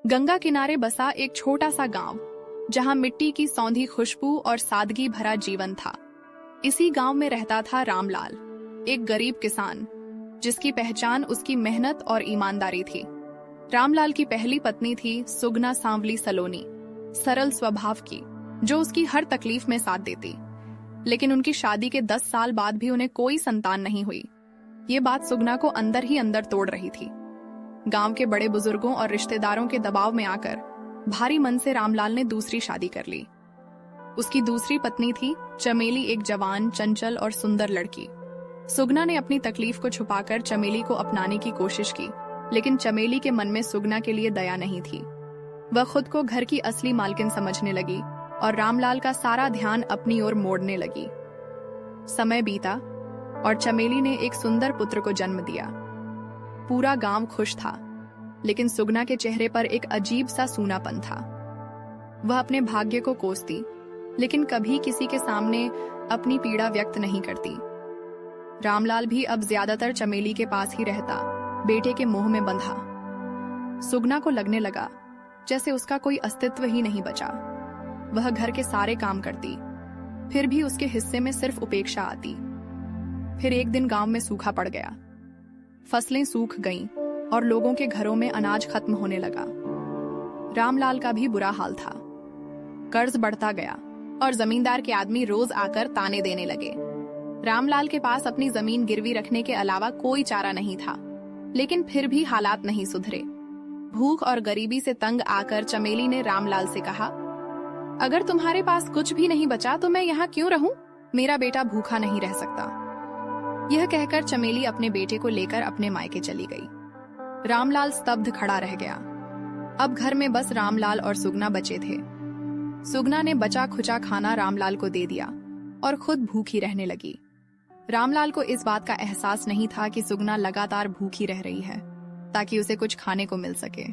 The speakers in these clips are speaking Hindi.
गंगा किनारे बसा एक छोटा सा गांव, जहां मिट्टी की सौंधी खुशबू और सादगी भरा जीवन था। इसी गांव में रहता था रामलाल, एक गरीब किसान जिसकी पहचान उसकी मेहनत और ईमानदारी थी। रामलाल की पहली पत्नी थी सुगना सांवली सलोनी, सरल स्वभाव की, जो उसकी हर तकलीफ में साथ देती। लेकिन उनकी शादी के 10 साल बाद भी उन्हें कोई संतान नहीं हुई। ये बात सुगना को अंदर ही अंदर तोड़ रही थी। गांव के बड़े बुजुर्गों और रिश्तेदारों के दबाव में आकर भारी मन से रामलाल ने दूसरी शादी कर ली। उसकी दूसरी पत्नी थी चमेली, एक जवान, चंचल और सुंदर लड़की। सुगना ने अपनी तकलीफ को छुपाकर चमेली को अपनाने की कोशिश की, लेकिन चमेली के मन में सुगना के लिए दया नहीं थी। वह खुद को घर की असली मालकिन समझने लगी और रामलाल का सारा ध्यान अपनी ओर मोड़ने लगी। समय बीता और चमेली ने एक सुंदर पुत्र को जन्म दिया। पूरा गांव खुश था, लेकिन सुगना के चेहरे पर एक अजीब सा सूनापन था। वह अपने भाग्य को कोसती, लेकिन कभी किसी के सामने अपनी पीड़ा व्यक्त नहीं करती। रामलाल भी अब ज्यादातर चमेली के पास ही रहता, बेटे के मोह में बंधा। सुगना को लगने लगा जैसे उसका कोई अस्तित्व ही नहीं बचा। वह घर के सारे काम करती, फिर भी उसके हिस्से में सिर्फ उपेक्षा आती। फिर एक दिन गांव में सूखा पड़ गया। फसलें सूख गईं और लोगों के घरों में अनाज खत्म होने लगा। रामलाल का भी बुरा हाल था। कर्ज बढ़ता गया और जमींदार के आदमी रोज आकर ताने देने लगे। रामलाल के पास अपनी जमीन गिरवी रखने के अलावा कोई चारा नहीं था, लेकिन फिर भी हालात नहीं सुधरे। भूख और गरीबी से तंग आकर चमेली ने रामलाल से कहा, अगर तुम्हारे पास कुछ भी नहीं बचा तो मैं यहाँ क्यों रहूं? मेरा बेटा भूखा नहीं रह सकता। यह कहकर चमेली अपने बेटे को लेकर अपने मायके चली गई। रामलाल स्तब्ध खड़ा रह गया। अब घर में बस रामलाल और सुगना बचे थे। सुगना ने बचा खुचा खाना रामलाल को दे दिया और खुद भूखी रहने लगी। रामलाल को इस बात का एहसास नहीं था कि सुगना लगातार भूखी रह रही है, ताकि उसे कुछ खाने को मिल सके।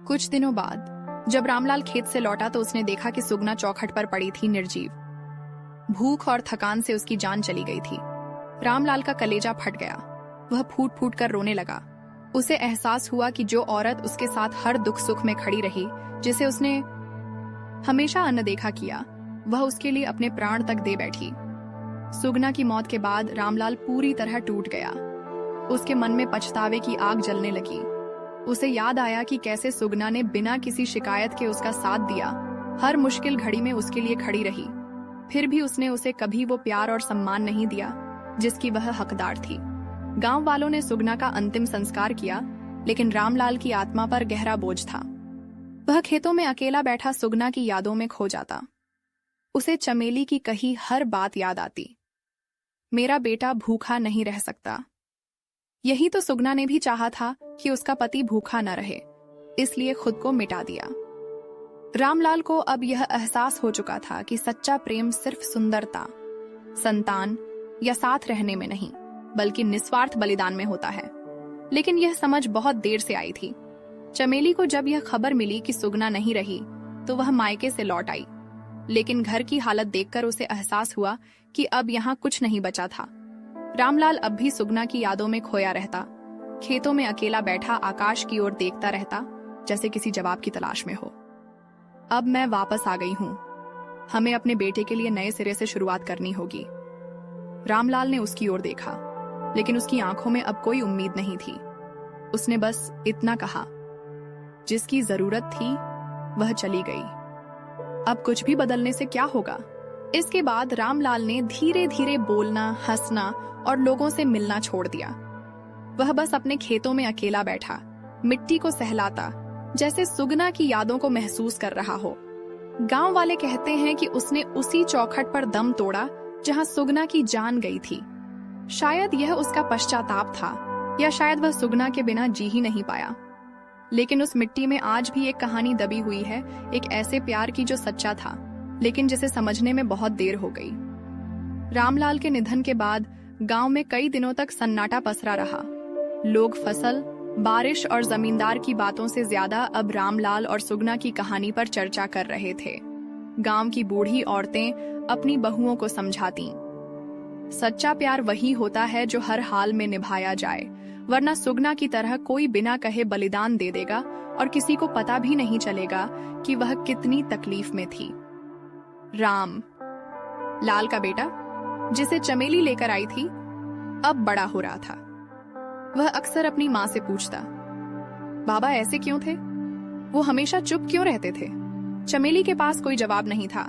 कुछ दिनों बाद जब रामलाल खेत से लौटा तो उसने देखा कि सुगना चौखट पर पड़ी थी, निर्जीव। भूख और थकान से उसकी जान चली गई थी। रामलाल का कलेजा फट गया। वह फूट फूट कर रोने लगा। उसे एहसास हुआ कि जो औरत उसके साथ हर दुख सुख में खड़ी रही, जिसे उसने हमेशा अनदेखा किया, वह उसके लिए अपने प्राण तक दे बैठी। सुगना की मौत के बाद रामलाल पूरी तरह टूट गया। उसके मन में पछतावे की आग जलने लगी। उसे याद आया कि कैसे सुगना ने बिना किसी शिकायत के उसका साथ दिया, हर मुश्किल घड़ी में उसके लिए खड़ी रही। फिर भी उसने उसे कभी वो प्यार और सम्मान नहीं दिया जिसकी वह हकदार थी। गांव वालों ने सुगना का अंतिम संस्कार किया, लेकिन रामलाल की आत्मा पर गहरा बोझ था। वह खेतों में अकेला बैठा सुगना की यादों में खो जाता। उसे चमेली की कही हर बात याद आती। मेरा बेटा भूखा नहीं रह सकता। यही तो सुगना ने भी चाहा था कि उसका पति भूखा न रहे, इसलिए खुद को मिटा दिया। रामलाल को अब यह एहसास हो चुका था कि सच्चा प्रेम सिर्फ सुंदरता, संतान या साथ रहने में नहीं, बल्कि निस्वार्थ बलिदान में होता है। लेकिन यह समझ बहुत देर से आई थी। चमेली को जब यह खबर मिली कि सुगना नहीं रही, तो वह मायके से लौट आई। लेकिन घर की हालत देखकर उसे एहसास हुआ कि अब यहाँ कुछ नहीं बचा था। रामलाल अब भी सुगना की यादों में खोया रहता, खेतों में अकेला बैठा आकाश की ओर देखता रहता, जैसे किसी जवाब की तलाश में हो। अब मैं वापस आ गई हूँ। हमें अपने बेटे के लिए नए सिरे से शुरुआत करनी होगी। रामलाल ने उसकी ओर देखा, लेकिन उसकी आंखों में अब कोई उम्मीद नहीं थी। उसने बस इतना कहा, जिसकी जरूरत थी वह चली गई, अब कुछ भी बदलने से क्या होगा। इसके बाद रामलाल ने धीरे धीरे बोलना, हंसना और लोगों से मिलना छोड़ दिया। वह बस अपने खेतों में अकेला बैठा, मिट्टी को सहलाता, जैसे सुगना की यादों को महसूस कर रहा हो। गांव वाले कहते हैं कि उसने उसी चौखट पर दम तोड़ा जहां सुगना की जान गई थी। शायद यह उसका पश्चाताप था, या शायद वह सुगना के बिना जी ही नहीं पाया। लेकिन उस मिट्टी में आज भी एक कहानी दबी हुई है, एक ऐसे प्यार की जो सच्चा था, लेकिन जिसे समझने में बहुत देर हो गई। रामलाल के निधन के बाद गांव में कई दिनों तक सन्नाटा पसरा रहा। लोग फसल, बारिश और जमींदार की बातों से ज्यादा अब रामलाल और सुगना की कहानी पर चर्चा कर रहे थे। गांव की बूढ़ी औरतें अपनी बहुओं को समझाती, सच्चा प्यार वही होता है जो हर हाल में निभाया जाए, वरना सुगना की तरह कोई बिना कहे बलिदान दे देगा और किसी को पता भी नहीं चलेगा कि वह कितनी तकलीफ में थी। राम, लाल का बेटा, जिसे चमेली लेकर आई थी, अब बड़ा हो रहा था। वह अक्सर अपनी माँ से पूछता, बाबा ऐसे क्यों थे? वो हमेशा चुप क्यों रहते थे? चमेली के पास कोई जवाब नहीं था।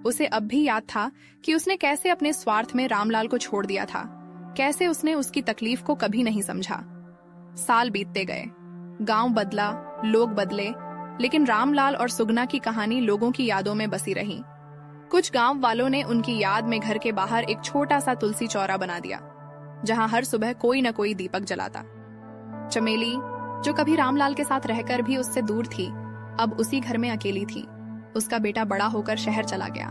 उसे अब भी याद था कि उसने कैसे अपने स्वार्थ में रामलाल को छोड़ दिया था, कैसे उसने उसकी तकलीफ को कभी नहीं समझा। साल बीतते गए, गांव बदला, लोग बदले, लेकिन रामलाल और सुगना की कहानी लोगों की यादों में बसी रही। कुछ गांव वालों ने उनकी याद में घर के बाहर एक छोटा सा तुलसी चौरा बना दिया, जहां हर सुबह कोई न कोई दीपक जलाता। चमेली, जो कभी रामलाल के साथ रहकर भी उससे दूर थी, अब उसी घर में अकेली थी। उसका बेटा बड़ा होकर शहर चला गया,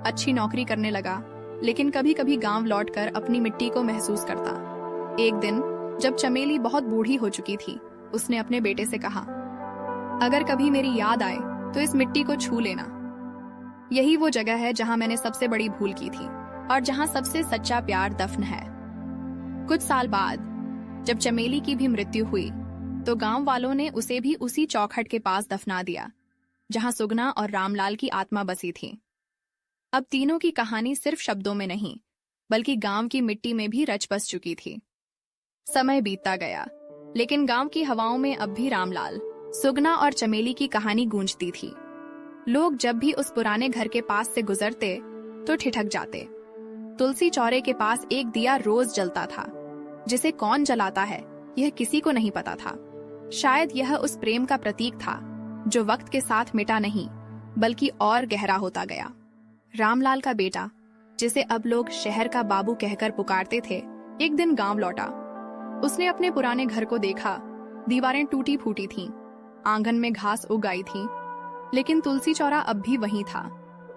अच्छी नौकरी करने लगा, लेकिन कभी कभी गांव लौटकर अपनी मिट्टी को महसूस करता। एक दिन जब चमेली बहुत बूढ़ी हो चुकी थी, उसने अपने बेटे से कहा, अगर कभी मेरी याद आए तो इस मिट्टी को छू लेना। यही वो जगह है जहां मैंने सबसे बड़ी भूल की थी और जहां सबसे सच्चा प्यार दफन है। कुछ साल बाद जब चमेली की भी मृत्यु हुई, तो गांव वालों ने उसे भी उसी चौखट के पास दफना दिया जहां सुगना और रामलाल की आत्मा बसी थी। अब तीनों की कहानी सिर्फ शब्दों में नहीं, बल्कि गांव की मिट्टी में भी रच बस चुकी थी। समय बीतता गया, लेकिन गांव की हवाओं में अब भी रामलाल, सुगना और चमेली की कहानी गूंजती थी। लोग जब भी उस पुराने घर के पास से गुजरते तो ठिठक जाते। तुलसी चौरे के पास एक दिया रोज जलता था, जिसे कौन जलाता है यह किसी को नहीं पता था। शायद यह उस प्रेम का प्रतीक था जो वक्त के साथ मिटा नहीं, बल्कि और गहरा होता गया। रामलाल का बेटा, जिसे अब लोग शहर का बाबू कहकर पुकारते थे, एक दिन गांव लौटा। उसने अपने पुराने घर को देखा। दीवारें टूटी फूटी थीं, आंगन में घास उग आई थी, लेकिन तुलसी चौरा अब भी वहीं था,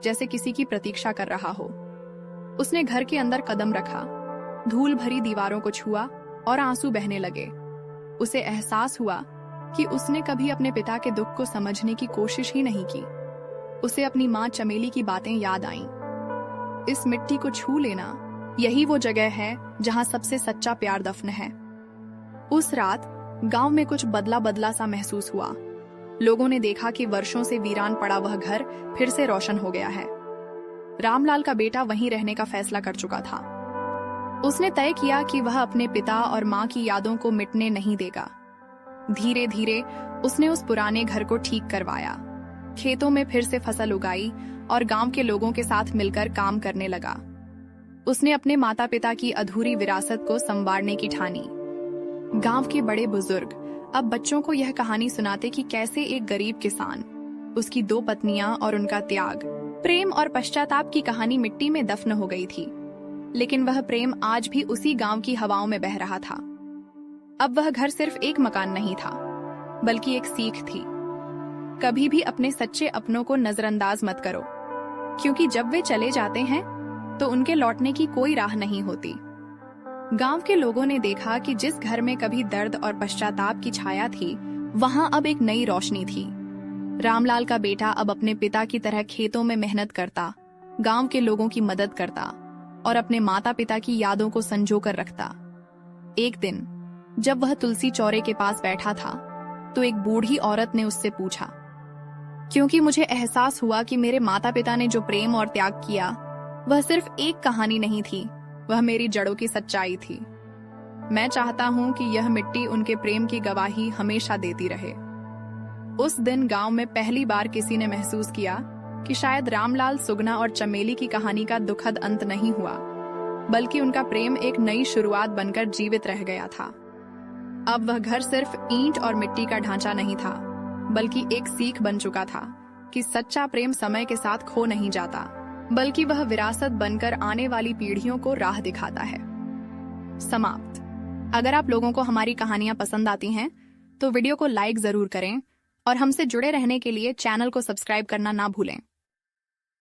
जैसे किसी की प्रतीक्षा कर रहा हो। उसने घर के अंदर कदम रखा, धूल भरी दीवारों को छुआ और आंसू बहने लगे। उसे एहसास हुआ कि उसने कभी अपने पिता के दुख को समझने की कोशिश ही नहीं की। उसे अपनी माँ चमेली की बातें याद आईं। इस मिट्टी को छू लेना, यही वो जगह है जहां सबसे सच्चा प्यार दफन है। उस रात गांव में कुछ बदला बदला सा महसूस हुआ। लोगों ने देखा कि वर्षों से वीरान पड़ा वह घर फिर से रोशन हो गया है। रामलाल का बेटा वहीं रहने का फैसला कर चुका था। उसने तय किया कि वह अपने पिता और माँ की यादों को मिटने नहीं देगा। धीरे धीरे उसने उस पुराने घर को ठीक करवाया, खेतों में फिर से फसल उगाई और गांव के लोगों के साथ मिलकर काम करने लगा। उसने अपने माता पिता की अधूरी विरासत को संवारने की ठानी। गांव के बड़े बुजुर्ग अब बच्चों को यह कहानी सुनाते कि कैसे एक गरीब किसान, उसकी 2 पत्नियां और उनका त्याग, प्रेम और पश्चाताप की कहानी मिट्टी में दफन हो गई थी, लेकिन वह प्रेम आज भी उसी गांव की हवाओं में बह रहा था। अब वह घर सिर्फ एक मकान नहीं था, बल्कि एक सीख थी। कभी भी अपने सच्चे अपनों को नजरअंदाज मत करो, क्योंकि जब वे चले जाते हैं तो उनके लौटने की कोई राह नहीं होती। गांव के लोगों ने देखा कि जिस घर में कभी दर्द और पश्चाताप की छाया थी, वहां अब एक नई रोशनी थी। रामलाल का बेटा अब अपने पिता की तरह खेतों में मेहनत करता, गांव के लोगों की मदद करता और अपने माता पिता की यादों को संजो कर रखता। एक दिन जब वह तुलसी चौरे के पास बैठा था, तो एक बूढ़ी औरत ने उससे पूछा, क्योंकि मुझे एहसास हुआ कि मेरे माता पिता ने जो प्रेम और त्याग किया, वह सिर्फ एक कहानी नहीं थी, वह मेरी जड़ों की सच्चाई थी। मैं चाहता हूं कि यह मिट्टी उनके प्रेम की गवाही हमेशा देती रहे। उस दिन गांव में पहली बार किसी ने महसूस किया कि शायद रामलाल, सुगना और चमेली की कहानी का दुखद अंत नहीं हुआ, बल्कि उनका प्रेम एक नई शुरुआत बनकर जीवित रह गया था। अब वह घर सिर्फ ईंट और मिट्टी का ढांचा नहीं था, बल्कि एक सीख बन चुका था कि सच्चा प्रेम समय के साथ खो नहीं जाता, बल्कि वह विरासत बनकर आने वाली पीढ़ियों को राह दिखाता है। समाप्त। अगर आप लोगों को हमारी कहानियां पसंद आती हैं, तो वीडियो को लाइक जरूर करें और हमसे जुड़े रहने के लिए चैनल को सब्सक्राइब करना ना भूलें।